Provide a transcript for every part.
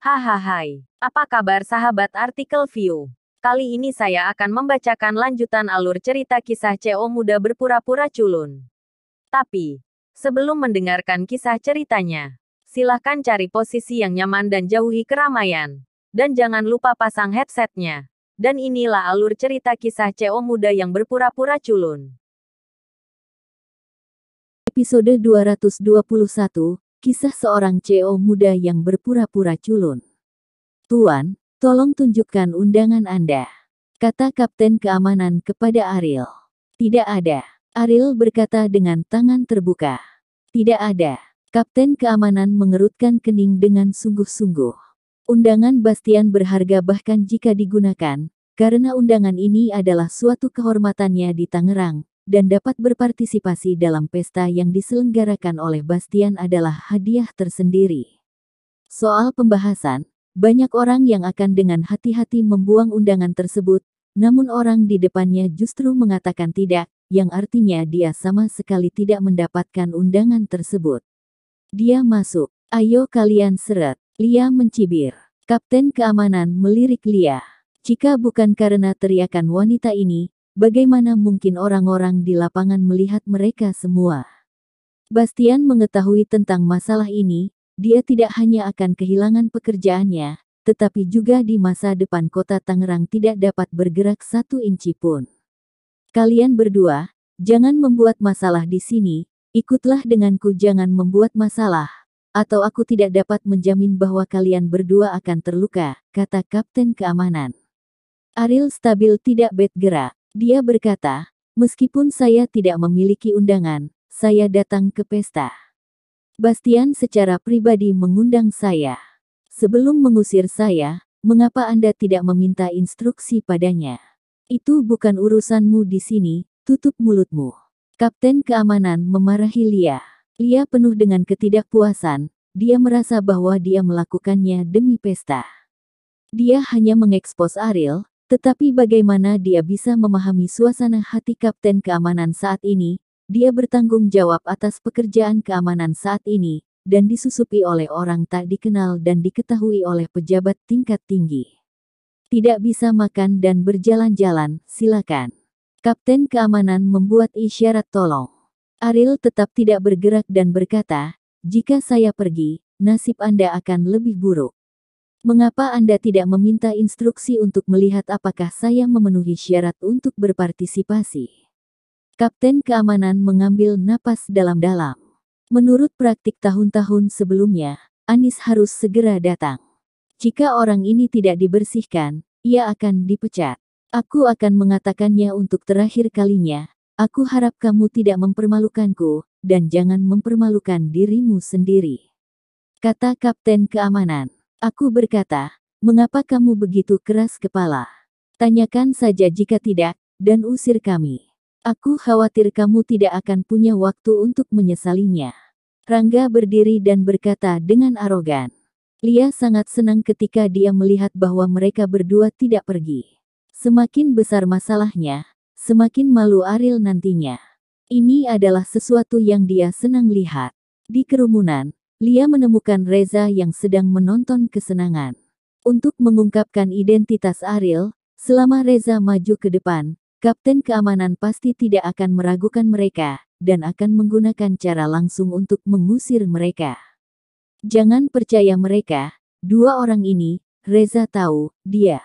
Hahaha, apa kabar sahabat artikel view? Kali ini saya akan membacakan lanjutan alur cerita kisah CO muda berpura-pura culun. Tapi, sebelum mendengarkan kisah ceritanya, silahkan cari posisi yang nyaman dan jauhi keramaian. Dan jangan lupa pasang headsetnya. Dan inilah alur cerita kisah CO muda yang berpura-pura culun. Episode 221, Kisah seorang CO muda yang berpura-pura culun. Tuan, tolong tunjukkan undangan Anda, kata Kapten Keamanan kepada Ariel. Tidak ada, Ariel berkata dengan tangan terbuka. Tidak ada. Kapten Keamanan mengerutkan kening dengan sungguh-sungguh. Undangan Bastian berharga bahkan jika digunakan, karena undangan ini adalah suatu kehormatannya di Tangerang, dan dapat berpartisipasi dalam pesta yang diselenggarakan oleh Bastian adalah hadiah tersendiri. Soal pembahasan, banyak orang yang akan dengan hati-hati membuang undangan tersebut, namun orang di depannya justru mengatakan tidak, yang artinya dia sama sekali tidak mendapatkan undangan tersebut. Dia masuk. Ayo kalian seret. Lia mencibir. Kapten Keamanan melirik Lia. Jika bukan karena teriakan wanita ini, bagaimana mungkin orang-orang di lapangan melihat mereka semua? Bastian mengetahui tentang masalah ini, dia tidak hanya akan kehilangan pekerjaannya, tetapi juga di masa depan kota Tangerang tidak dapat bergerak 1 inci pun. Kalian berdua, jangan membuat masalah di sini, ikutlah denganku jangan membuat masalah, atau aku tidak dapat menjamin bahwa kalian berdua akan terluka, kata Kapten Keamanan. Ariel stabil tidak bergerak. Dia berkata, meskipun saya tidak memiliki undangan, saya datang ke pesta. Bastian secara pribadi mengundang saya. Sebelum mengusir saya, mengapa Anda tidak meminta instruksi padanya? Itu bukan urusanmu di sini, tutup mulutmu. Kapten Keamanan memarahi Lia. Lia penuh dengan ketidakpuasan, dia merasa bahwa dia melakukannya demi pesta. Dia hanya mengekspos Ariel, tetapi bagaimana dia bisa memahami suasana hati Kapten Keamanan saat ini? Dia bertanggung jawab atas pekerjaan keamanan saat ini, dan disusupi oleh orang tak dikenal dan diketahui oleh pejabat tingkat tinggi. Tidak bisa makan dan berjalan-jalan, silakan. Kapten Keamanan membuat isyarat tolong. Ariel tetap tidak bergerak dan berkata, jika saya pergi, nasib Anda akan lebih buruk. Mengapa Anda tidak meminta instruksi untuk melihat apakah saya memenuhi syarat untuk berpartisipasi? Kapten Keamanan mengambil napas dalam-dalam. Menurut praktik tahun-tahun sebelumnya, Anis harus segera datang. Jika orang ini tidak dibersihkan, ia akan dipecat. Aku akan mengatakannya untuk terakhir kalinya, aku harap kamu tidak mempermalukanku, dan jangan mempermalukan dirimu sendiri. Kata Kapten Keamanan. Aku berkata, mengapa kamu begitu keras kepala? Tanyakan saja jika tidak, dan usir kami. Aku khawatir kamu tidak akan punya waktu untuk menyesalinya. Rangga berdiri dan berkata dengan arogan. Lia sangat senang ketika dia melihat bahwa mereka berdua tidak pergi. Semakin besar masalahnya, semakin malu Ariel nantinya. Ini adalah sesuatu yang dia senang lihat. Di kerumunan, Lia menemukan Reza yang sedang menonton kesenangan. Untuk mengungkapkan identitas Ariel, selama Reza maju ke depan, Kapten Keamanan pasti tidak akan meragukan mereka, dan akan menggunakan cara langsung untuk mengusir mereka. Jangan percaya mereka, dua orang ini, Reza tahu, dia.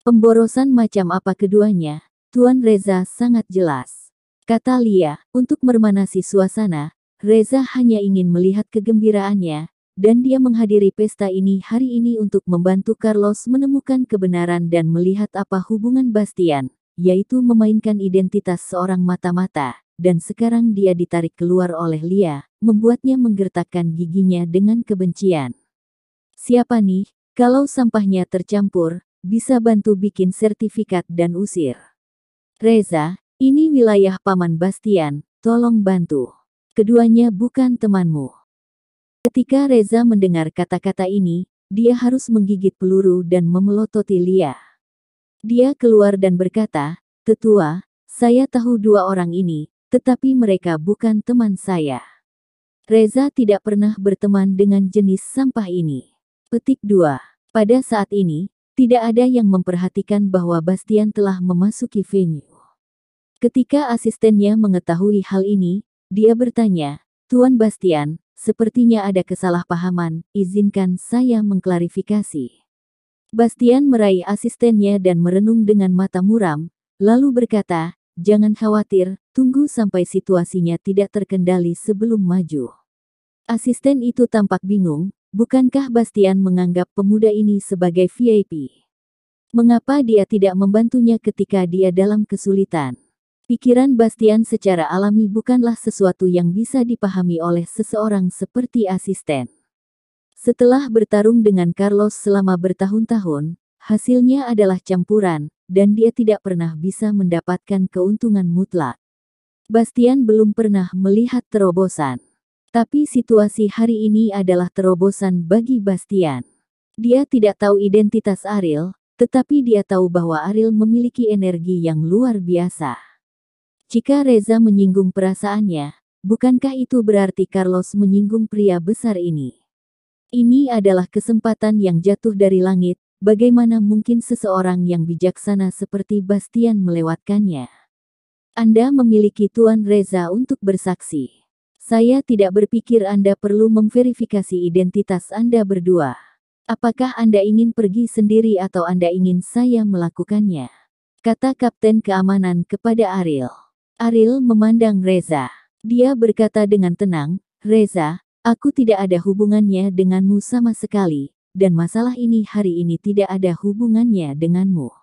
Pemborosan macam apa keduanya, Tuan Reza sangat jelas. Kata Lia, untuk meremanasi suasana, Reza hanya ingin melihat kegembiraannya, dan dia menghadiri pesta ini hari ini untuk membantu Carlos menemukan kebenaran dan melihat apa hubungan Bastian, yaitu memainkan identitas seorang mata-mata, dan sekarang dia ditarik keluar oleh Lia, membuatnya menggertakkan giginya dengan kebencian. Siapa nih, kalau sampahnya tercampur, bisa bantu bikin sertifikat dan usir. Reza, ini wilayah Paman Bastian, tolong bantu. Keduanya bukan temanmu. Ketika Reza mendengar kata-kata ini, dia harus menggigit peluru dan memelototi Lia. Dia keluar dan berkata, Tetua, saya tahu dua orang ini, tetapi mereka bukan teman saya. Reza tidak pernah berteman dengan jenis sampah ini. Petik 2. Pada saat ini, tidak ada yang memperhatikan bahwa Bastian telah memasuki venue. Ketika asistennya mengetahui hal ini, dia bertanya, "Tuan Bastian, sepertinya ada kesalahpahaman, izinkan saya mengklarifikasi." Bastian meraih asistennya dan merenung dengan mata muram, lalu berkata, "Jangan khawatir, tunggu sampai situasinya tidak terkendali sebelum maju." Asisten itu tampak bingung, bukankah Bastian menganggap pemuda ini sebagai VIP? Mengapa dia tidak membantunya ketika dia dalam kesulitan? Pikiran Bastian secara alami bukanlah sesuatu yang bisa dipahami oleh seseorang seperti asisten. Setelah bertarung dengan Carlos selama bertahun-tahun, hasilnya adalah campuran, dan dia tidak pernah bisa mendapatkan keuntungan mutlak. Bastian belum pernah melihat terobosan. Tapi situasi hari ini adalah terobosan bagi Bastian. Dia tidak tahu identitas Ariel, tetapi dia tahu bahwa Ariel memiliki energi yang luar biasa. Jika Reza menyinggung perasaannya, bukankah itu berarti Carlos menyinggung pria besar ini? Ini adalah kesempatan yang jatuh dari langit, bagaimana mungkin seseorang yang bijaksana seperti Bastian melewatkannya? Anda memiliki Tuan Reza untuk bersaksi. Saya tidak berpikir Anda perlu memverifikasi identitas Anda berdua. Apakah Anda ingin pergi sendiri atau Anda ingin saya melakukannya? Kata Kapten Keamanan kepada Ariel. Ariel memandang Reza. Dia berkata dengan tenang, "Reza, aku tidak ada hubungannya denganmu sama sekali, dan masalah ini hari ini tidak ada hubungannya denganmu.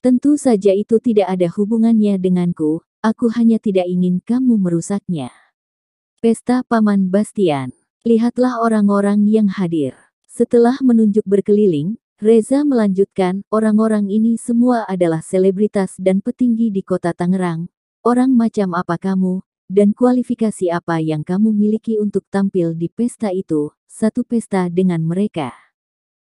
Tentu saja itu tidak ada hubungannya denganku, aku hanya tidak ingin kamu merusaknya." Pesta Paman Bastian. Lihatlah orang-orang yang hadir. Setelah menunjuk berkeliling, Reza melanjutkan, "Orang-orang ini semua adalah selebritas dan petinggi di kota Tangerang. Orang macam apa kamu, dan kualifikasi apa yang kamu miliki untuk tampil di pesta itu, satu pesta dengan mereka?"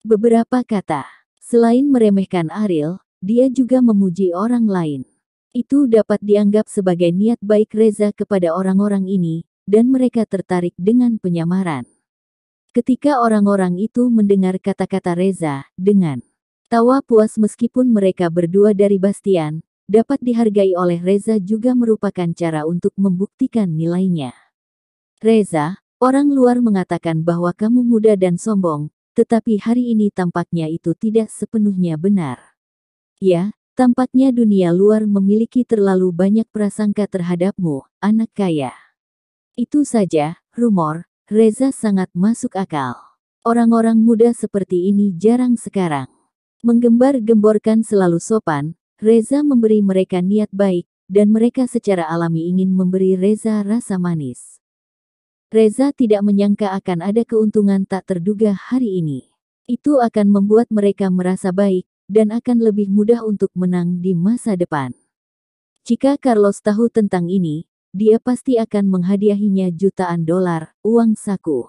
Beberapa kata. Selain meremehkan Ariel, dia juga memuji orang lain. Itu dapat dianggap sebagai niat baik Reza kepada orang-orang ini, dan mereka tertarik dengan penyamaran. Ketika orang-orang itu mendengar kata-kata Reza, dengan tawa puas meskipun mereka berdua dari Bastian, dapat dihargai oleh Reza juga merupakan cara untuk membuktikan nilainya. "Reza, orang luar mengatakan bahwa kamu muda dan sombong, tetapi hari ini tampaknya itu tidak sepenuhnya benar. Ya, tampaknya dunia luar memiliki terlalu banyak prasangka terhadapmu, anak kaya." Itu saja, rumor, Reza sangat masuk akal. Orang-orang muda seperti ini jarang sekarang. Menggembar-gemborkan selalu sopan, Reza memberi mereka niat baik, dan mereka secara alami ingin memberi Reza rasa manis. Reza tidak menyangka akan ada keuntungan tak terduga hari ini. Itu akan membuat mereka merasa baik, dan akan lebih mudah untuk menang di masa depan. Jika Carlos tahu tentang ini, dia pasti akan menghadiahinya jutaan dolar, uang saku.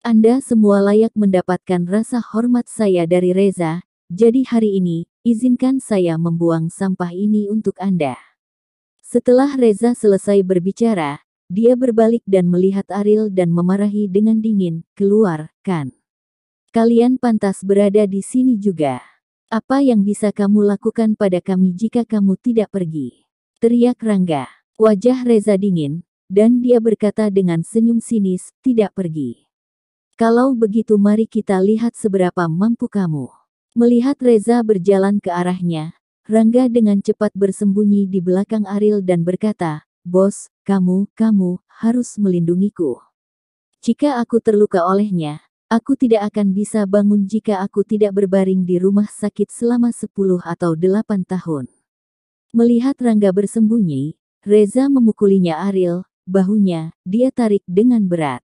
Anda semua layak mendapatkan rasa hormat saya dari Reza, jadi hari ini, izinkan saya membuang sampah ini untuk Anda. Setelah Reza selesai berbicara, dia berbalik dan melihat Ariel dan memarahi dengan dingin, "Keluar, kan? Kalian pantas berada di sini juga. Apa yang bisa kamu lakukan pada kami jika kamu tidak pergi?" teriak Rangga. Wajah Reza dingin, dan dia berkata dengan senyum sinis, "Tidak pergi. Kalau begitu mari kita lihat seberapa mampu kamu." Melihat Reza berjalan ke arahnya, Rangga dengan cepat bersembunyi di belakang Ariel dan berkata, "Bos, kamu harus melindungiku. Jika aku terluka olehnya, aku tidak akan bisa bangun jika aku tidak berbaring di rumah sakit selama 10 atau 8 tahun." Melihat Rangga bersembunyi, Reza memukulinya Ariel, bahunya, dia tarik dengan berat.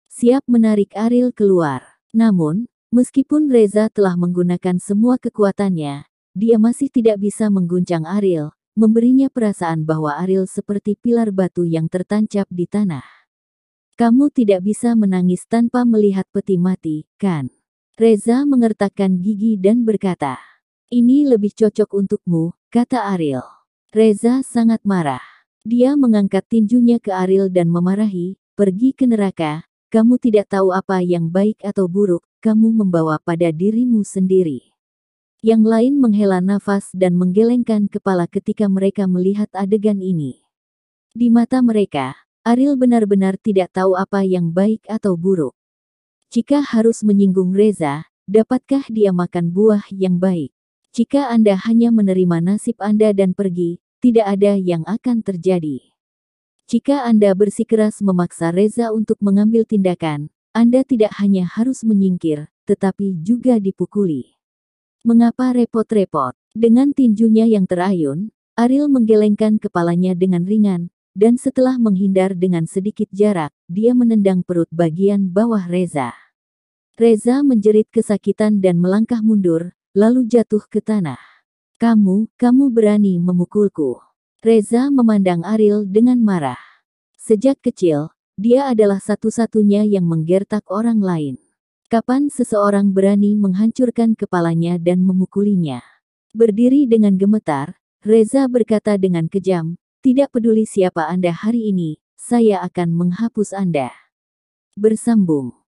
Siap menarik Ariel keluar. Namun, meskipun Reza telah menggunakan semua kekuatannya, dia masih tidak bisa mengguncang Ariel, memberinya perasaan bahwa Ariel seperti pilar batu yang tertancap di tanah. "Kamu tidak bisa menangis tanpa melihat peti mati, kan?" Reza mengertakkan gigi dan berkata, "Ini lebih cocok untukmu," kata Ariel. Reza sangat marah. Dia mengangkat tinjunya ke Ariel dan memarahi, "Pergi ke neraka, kamu tidak tahu apa yang baik atau buruk, kamu membawa pada dirimu sendiri. Yang lain menghela nafas dan menggelengkan kepala ketika mereka melihat adegan ini. Di mata mereka, Ariel benar-benar tidak tahu apa yang baik atau buruk. Jika harus menyinggung Reza, dapatkah dia makan buah yang baik? Jika Anda hanya menerima nasib Anda dan pergi, tidak ada yang akan terjadi. Jika Anda bersikeras memaksa Reza untuk mengambil tindakan, Anda tidak hanya harus menyingkir, tetapi juga dipukuli. Mengapa repot-repot? Dengan tinjunya yang terayun, Ariel menggelengkan kepalanya dengan ringan, dan setelah menghindar dengan sedikit jarak, dia menendang perut bagian bawah Reza. Reza menjerit kesakitan dan melangkah mundur, lalu jatuh ke tanah. Kamu berani memukulku. Reza memandang Ariel dengan marah. Sejak kecil, dia adalah satu-satunya yang menggertak orang lain. Kapan seseorang berani menghancurkan kepalanya dan memukulinya? Berdiri dengan gemetar, Reza berkata dengan kejam, "Tidak peduli siapa Anda hari ini, saya akan menghapus Anda." Bersambung.